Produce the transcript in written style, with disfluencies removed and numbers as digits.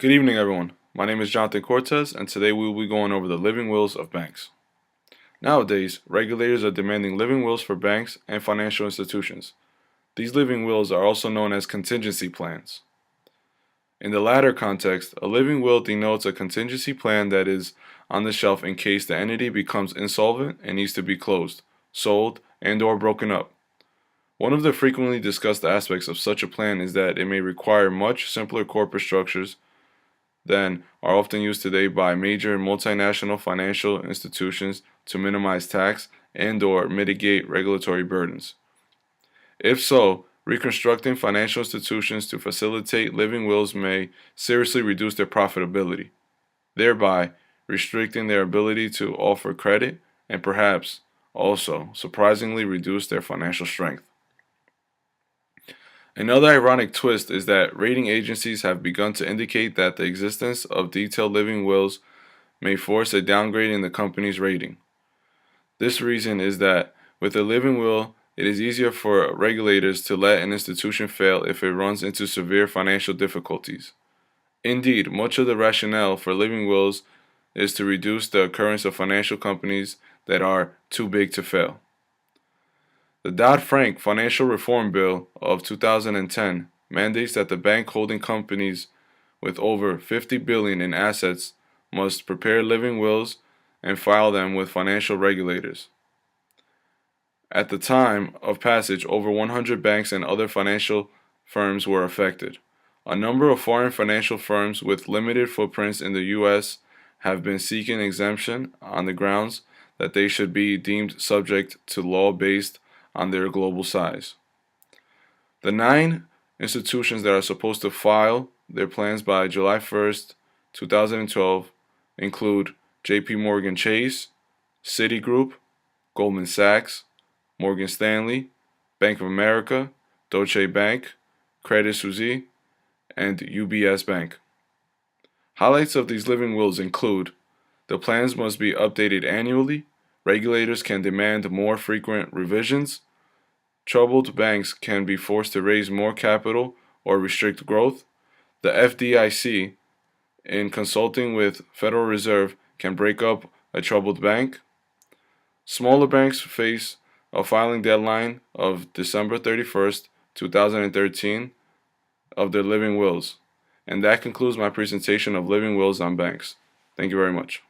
Good evening, everyone. My name is Jonathan Cortez, and today we will be going over the living wills of banks. Nowadays, regulators are demanding living wills for banks and financial institutions. These living wills are also known as contingency plans. In the latter context, a living will denotes a contingency plan that is on the shelf in case the entity becomes insolvent and needs to be closed, sold, and/or broken up. One of the frequently discussed aspects of such a plan is that it may require much simpler corporate structures than are often used today by major multinational financial institutions to minimize tax and/or mitigate regulatory burdens. If so, reconstructing financial institutions to facilitate living wills may seriously reduce their profitability, thereby restricting their ability to offer credit and perhaps also surprisingly reduce their financial strength. Another ironic twist is that rating agencies have begun to indicate that the existence of detailed living wills may force a downgrade in the company's rating. This reason is that with a living will, it is easier for regulators to let an institution fail if it runs into severe financial difficulties. Indeed, much of the rationale for living wills is to reduce the occurrence of financial companies that are too big to fail. The Dodd-Frank Financial Reform Bill of 2010 mandates that the bank holding companies with over 50 billion in assets must prepare living wills and file them with financial regulators. At the time of passage, over 100 banks and other financial firms were affected. A number of foreign financial firms with limited footprints in the U.S. have been seeking exemption on the grounds that they should be deemed subject to law based on their global size. The 9 institutions that are supposed to file their plans by July 1st, 2012 include JP Morgan Chase, Citigroup, Goldman Sachs, Morgan Stanley, Bank of America, Deutsche Bank, Credit Suisse, and UBS Bank. Highlights of these living wills include the plans must be updated annually, regulators can demand more frequent revisions, troubled banks can be forced to raise more capital or restrict growth, the FDIC, in consulting with Federal Reserve, can break up a troubled bank, smaller banks face a filing deadline of December 31st, 2013 of their living wills. And that concludes my presentation of living wills on banks. Thank you very much.